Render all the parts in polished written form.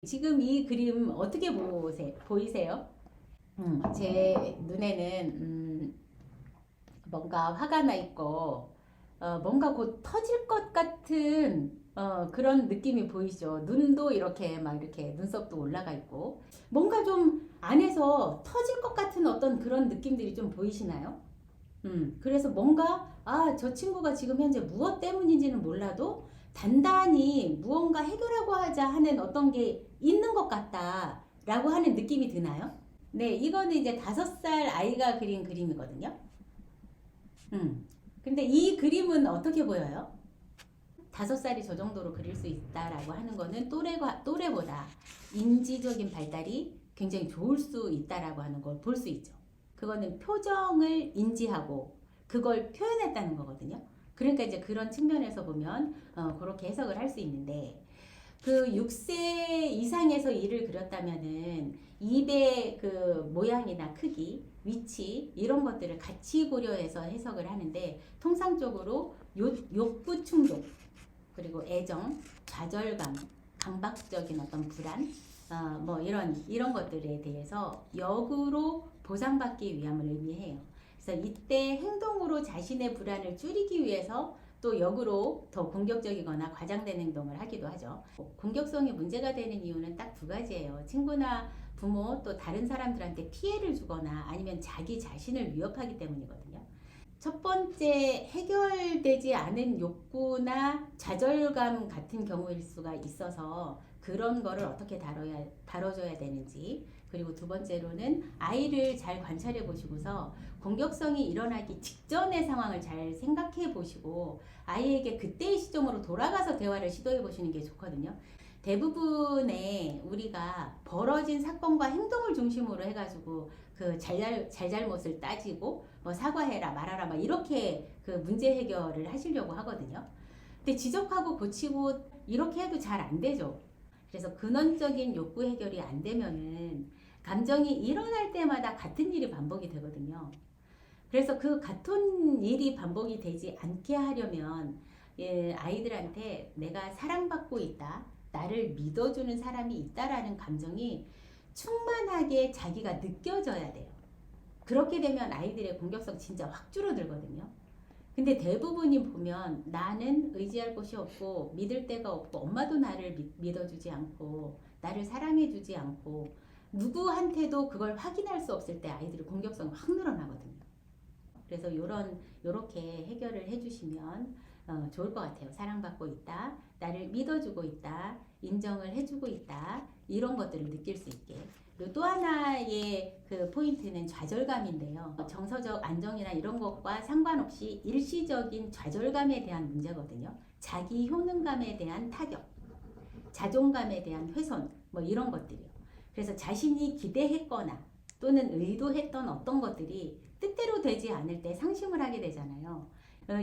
지금 이 그림 어떻게 보이세요? 제 눈에는 뭔가 화가 나 있고 뭔가 곧 터질 것 같은 그런 느낌이 보이죠. 눈도 이렇게 막 이렇게 눈썹도 올라가 있고 뭔가 좀 안에서 터질 것 같은 어떤 그런 느낌들이 좀 보이시나요? 그래서 뭔가, 저 친구가 지금 현재 무엇 때문인지는 몰라도 단단히 무언가 해결하고 하자 하는 어떤 게 있는 것 같다라고 하는 느낌이 드나요? 네, 이거는 이제 5살 아이가 그린 그림이거든요. 근데 이 그림은 어떻게 보여요? 5살이 저 정도로 그릴 수 있다라고 하는 거는 또래보다 인지적인 발달이 굉장히 좋을 수 있다라고 하는 걸 볼 수 있죠. 그거는 표정을 인지하고 그걸 표현했다는 거거든요. 그러니까 이제 그런 측면에서 보면 그렇게 해석을 할 수 있는데 그 6세 이상에서 이를 그렸다면은 입의 그 모양이나 크기, 위치 이런 것들을 같이 고려해서 해석을 하는데 통상적으로 욕구 충족 그리고 애정, 좌절감, 강박적인 어떤 불안, 뭐 이런 것들에 대해서 역으로 보상받기 위함을 의미해요. 그래서 이때 행동으로 자신의 불안을 줄이기 위해서 또 역으로 더 공격적이거나 과장된 행동을 하기도 하죠. 공격성이 문제가 되는 이유는 딱 2가지예요. 친구나 부모 또 다른 사람들한테 피해를 주거나 아니면 자기 자신을 위협하기 때문이거든요. 첫 번째 해결되지 않은 욕구나 좌절감 같은 경우일 수가 있어서 그런 거를 어떻게 다뤄줘야 되는지 그리고 2번째로는 아이를 잘 관찰해 보시고서 공격성이 일어나기 직전의 상황을 잘 생각해 보시고 아이에게 그때의 시점으로 돌아가서 대화를 시도해 보시는 게 좋거든요. 대부분의 우리가 벌어진 사건과 행동을 중심으로 해가지고 그 잘잘못을 따지고 뭐 사과해라 말아라 막 이렇게 그 문제 해결을 하시려고 하거든요. 근데 지적하고 고치고 이렇게 해도 잘 안 되죠. 그래서 근원적인 욕구 해결이 안 되면은 감정이 일어날 때마다 같은 일이 반복이 되거든요. 그래서 그 같은 일이 반복이 되지 않게 하려면 아이들한테 내가 사랑받고 있다, 나를 믿어주는 사람이 있다라는 감정이 충만하게 자기가 느껴져야 돼요. 그렇게 되면 아이들의 공격성 진짜 확 줄어들거든요. 근데 대부분이 보면 나는 의지할 곳이 없고 믿을 데가 없고 엄마도 나를 믿어주지 않고 나를 사랑해주지 않고 누구한테도 그걸 확인할 수 없을 때 아이들의 공격성이 확 늘어나거든요. 그래서 요렇게 해결을 해주시면 좋을 것 같아요. 사랑받고 있다, 나를 믿어주고 있다, 인정을 해주고 있다 이런 것들을 느낄 수 있게. 또 하나의 그 포인트는 좌절감인데요. 정서적 안정이나 이런 것과 상관없이 일시적인 좌절감에 대한 문제거든요. 자기 효능감에 대한 타격, 자존감에 대한 훼손, 뭐 이런 것들이요. 그래서 자신이 기대했거나 또는 의도했던 어떤 것들이 뜻대로 되지 않을 때 상심을 하게 되잖아요.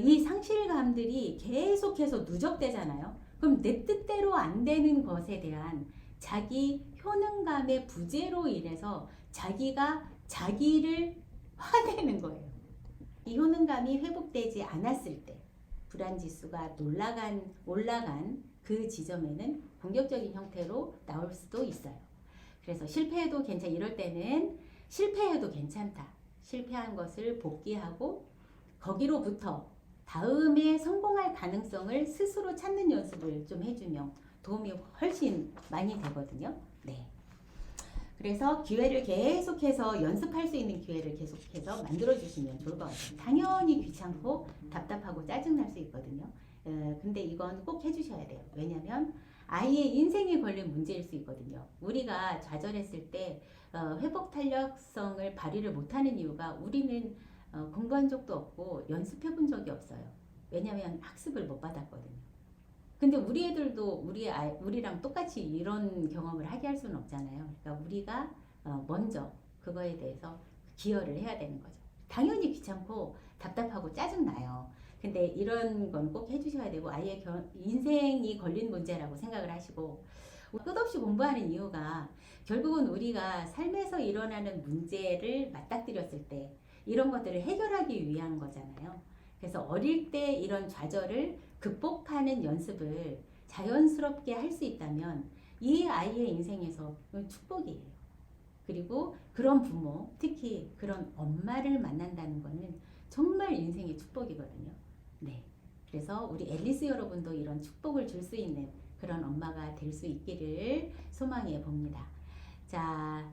이 상실감들이 계속해서 누적되잖아요. 그럼 내 뜻대로 안 되는 것에 대한 자기 효능감의 부재로 인해서 자기가 자기를 화내는 거예요. 이 효능감이 회복되지 않았을 때 불안지수가 올라간 그 지점에는 공격적인 형태로 나올 수도 있어요. 그래서 실패해도 이럴 때는 실패해도 괜찮다. 실패한 것을 복귀하고 거기로부터 다음에 성공할 가능성을 스스로 찾는 연습을 좀 해주면 도움이 훨씬 많이 되거든요. 네. 그래서 기회를 계속해서 연습할 수 있는 기회를 계속해서 만들어주시면 좋을 것 같아요. 당연히 귀찮고 답답하고 짜증날 수 있거든요. 근데 이건 꼭 해주셔야 돼요. 왜냐면 아이의 인생에 걸린 문제일 수 있거든요. 우리가 좌절했을 때 회복 탄력성을 발휘를 못하는 이유가 우리는 공부한 적도 없고 연습해 본 적이 없어요. 왜냐면 학습을 못 받았거든요. 근데 우리 애들도 우리랑 똑같이 이런 경험을 하게 할 수는 없잖아요. 그러니까 우리가 먼저 그거에 대해서 기여를 해야 되는 거죠. 당연히 귀찮고 답답하고 짜증나요. 근데 이런 건 꼭 해주셔야 되고 아이의 인생이 걸린 문제라고 생각을 하시고 끝없이 공부하는 이유가 결국은 우리가 삶에서 일어나는 문제를 맞닥뜨렸을 때 이런 것들을 해결하기 위한 거잖아요. 그래서 어릴 때 이런 좌절을 극복하는 연습을 자연스럽게 할 수 있다면 이 아이의 인생에서 축복이에요. 그리고 그런 부모, 특히 그런 엄마를 만난다는 거는 정말 인생의 축복이거든요. 네. 그래서 우리 앨리스 여러분도 이런 축복을 줄 수 있는 그런 엄마가 될 수 있기를 소망해 봅니다. 자,